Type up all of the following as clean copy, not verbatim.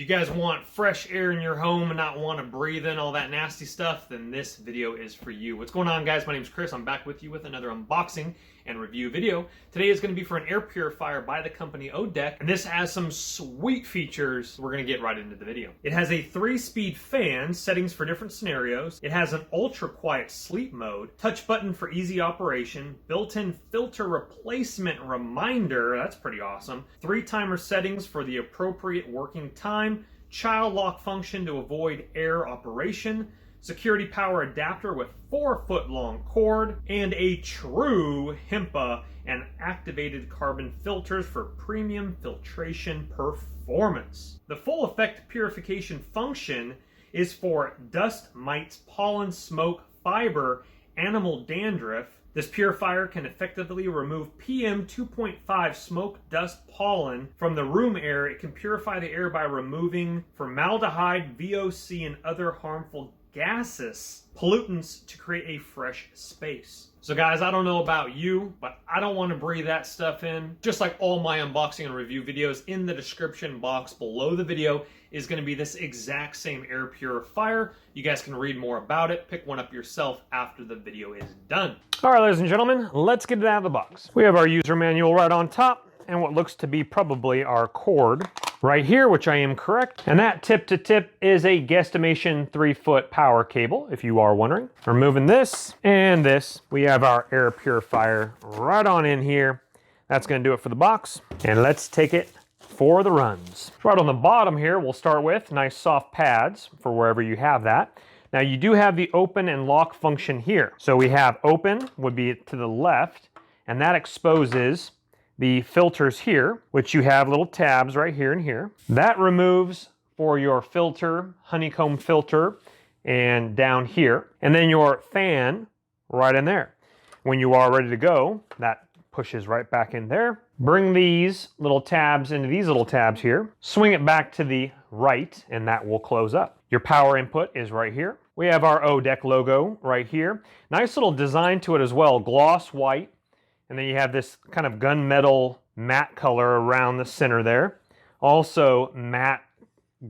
you guys want fresh air in your home and not want to breathe in all that nasty stuff, then this video is for you. What's going on, guys? My name's Chris. I'm back with you with another unboxing and review video. Today is going to be for an air purifier by the company Odec, and this has some sweet features. We're going to get right into the video. It has a 3-speed fan, settings for different scenarios. It has an ultra quiet sleep mode, touch button for easy operation, built-in filter replacement reminder, that's pretty awesome, 3 timer settings for the appropriate working time, child lock function to avoid air operation, security power adapter with 4-foot long cord, and a true HEPA and activated carbon filters for premium filtration performance. The full effect purification function is for dust, mites, pollen, smoke, fiber, animal dandruff. This purifier can effectively remove PM 2.5 smoke, dust, pollen from the room air. It can purify the air by removing formaldehyde, VOC, and other harmful gases, pollutants to create a fresh space. So guys, I don't know about you, but I don't want to breathe that stuff in. Just like all my unboxing and review videos, in the description box below the video is going to be this exact same air purifier. You guys can read more about it, pick one up yourself after the video is done. All right, ladies and gentlemen, let's get it out of the box. We have our user manual right on top and what looks to be probably our cord right here, which I am correct. And that tip to tip is a guesstimation 3-foot power cable, if you are wondering. Removing this and this, we have our air purifier right on in here. That's gonna do it for the box. And let's take it for the runs. Right on the bottom here, we'll start with nice soft pads for wherever you have that. Now you do have the open and lock function here. So we have open would be to the left, and that exposes the filters here, which you have little tabs right here and here. That removes for your filter, honeycomb filter, and down here. And then your fan right in there. When you are ready to go, that pushes right back in there. Bring these little tabs into these little tabs here. Swing it back to the right, and that will close up. Your power input is right here. We have our Odec logo right here. Nice little design to it as well, gloss white. And then you have this kind of gunmetal matte color around the center there. Also matte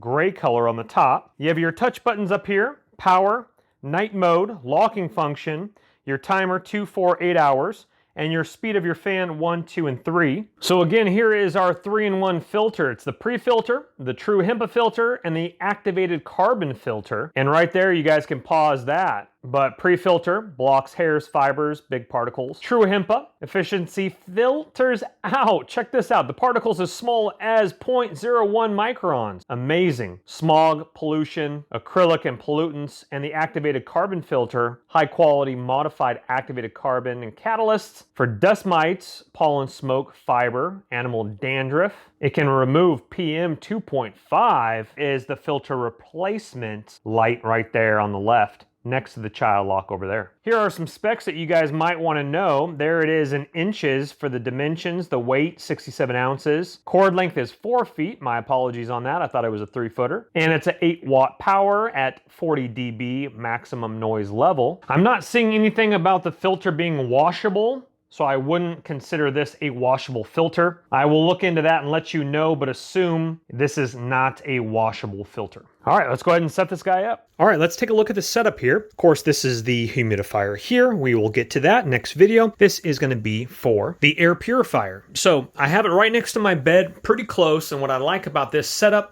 gray color on the top. You have your touch buttons up here, power, night mode, locking function, your timer 2, 4, 8 hours, and your speed of your fan 1, 2, and 3. So again, here is our 3-in-1 filter. It's the pre-filter, the true HEPA filter, and the activated carbon filter. And right there, you guys can pause that. But pre-filter blocks hairs, fibers, big particles. True HEPA efficiency filters out. Check this out. The particles as small as 0.01 microns. Amazing. Smog, pollution, acrylic, and pollutants. And the activated carbon filter, high quality modified activated carbon and catalysts for dust mites, pollen, smoke, fiber, animal dandruff. It can remove PM 2.5 is the filter replacement light right there on the left, next to the child lock over there. Here are some specs that you guys might want to know. There it is in inches for the dimensions, the weight, 67 ounces. Cord length is 4 feet. My apologies on that. I thought it was a 3-footer. And it's an 8-watt power at 40 dB maximum noise level. I'm not seeing anything about the filter being washable, so I wouldn't consider this a washable filter. I will look into that and let you know, but assume this is not a washable filter. All right, let's go ahead and set this guy up. All right, let's take a look at the setup here. Of course, this is the humidifier here. We will get to that next video. This is gonna be for the air purifier. So I have it right next to my bed, pretty close. And what I like about this setup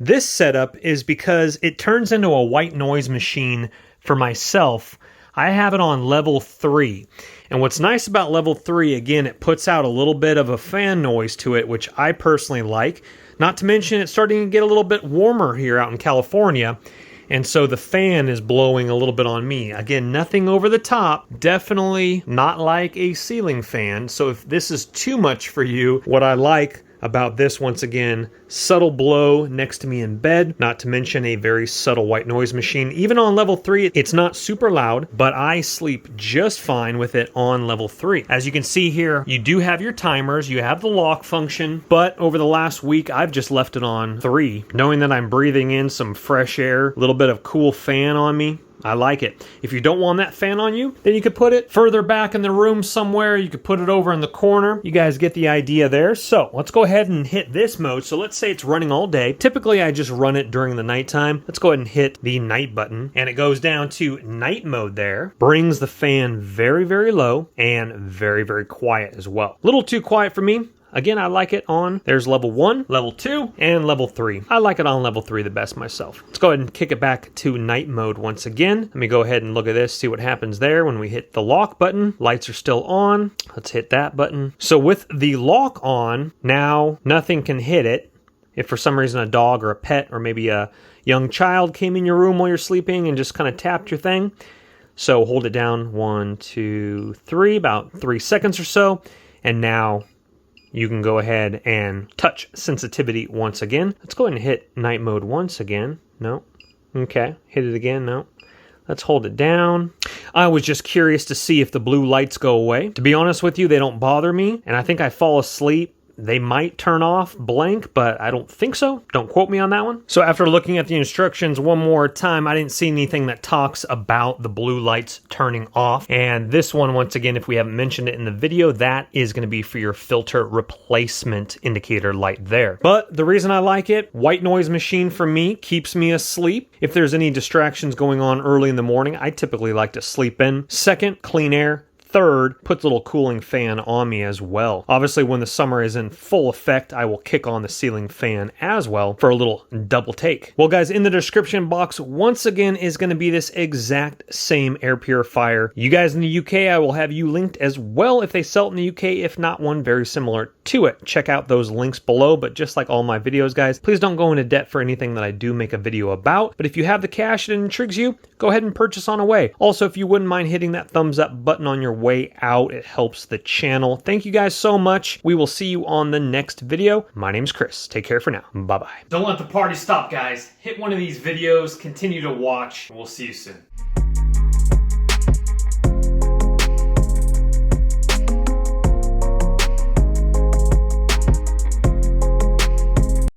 is because it turns into a white noise machine for myself. I have it on level 3. And what's nice about level 3, again, it puts out a little bit of a fan noise to it, which I personally like. Not to mention it's starting to get a little bit warmer here out in California. And so the fan is blowing a little bit on me. Again, nothing over the top, definitely not like a ceiling fan. So if this is too much for you, what I like about this, once again, subtle blow next to me in bed, not to mention a very subtle white noise machine. Even on level 3, it's not super loud, but I sleep just fine with it on level 3. As you can see here, you do have your timers, you have the lock function, but over the last week, I've just left it on 3, knowing that I'm breathing in some fresh air, a little bit of cool fan on me. I like it. If you don't want that fan on you, then you could put it further back in the room somewhere. You could put it over in the corner. You guys get the idea there. So let's go ahead and hit this mode. So let's say it's running all day. Typically, I just run it during the nighttime. Let's go ahead and hit the night button, and it goes down to night mode there. Brings the fan very, very low and very, very quiet as well. A little too quiet for me. Again, I like it on, there's level 1, level 2, and level 3. I like it on level 3 the best myself. Let's go ahead and kick it back to night mode once again. Let me go ahead and look at this, see what happens there when we hit the lock button. Lights are still on. Let's hit that button. So with the lock on, now nothing can hit it. If for some reason a dog or a pet or maybe a young child came in your room while you're sleeping and just kind of tapped your thing. So hold it down, 1, 2, 3, about 3 seconds or so. And now you can go ahead and touch sensitivity once again. Let's go ahead and hit night mode once again. No. Okay. Hit it again. No. Let's hold it down. I was just curious to see if the blue lights go away. To be honest with you, they don't bother me. And I think I fall asleep. They might turn off blank, but I don't think so. Don't quote me on that one. So after looking at the instructions one more time, I didn't see anything that talks about the blue lights turning off. And this one, once again, if we haven't mentioned it in the video, that is going to be for your filter replacement indicator light there. But the reason I like it, white noise machine for me keeps me asleep. If there's any distractions going on early in the morning, I typically like to sleep in. Second, clean air. Third, puts a little cooling fan on me as well. Obviously, when the summer is in full effect, I will kick on the ceiling fan as well for a little double take. Well, guys, in the description box, once again, is going to be this exact same air purifier. You guys in the UK, I will have you linked as well if they sell it in the UK, if not one very similar to it. Check out those links below, but just like all my videos, guys, please don't go into debt for anything that I do make a video about. But if you have the cash and it intrigues you, go ahead and purchase on away. Also, if you wouldn't mind hitting that thumbs up button on your way out, it helps the channel. Thank you guys so much. We will see you on the next video. My name's Chris. Take care for now. Bye-bye. Don't let the party stop, guys. Hit one of these videos, continue to watch, and we'll see you soon.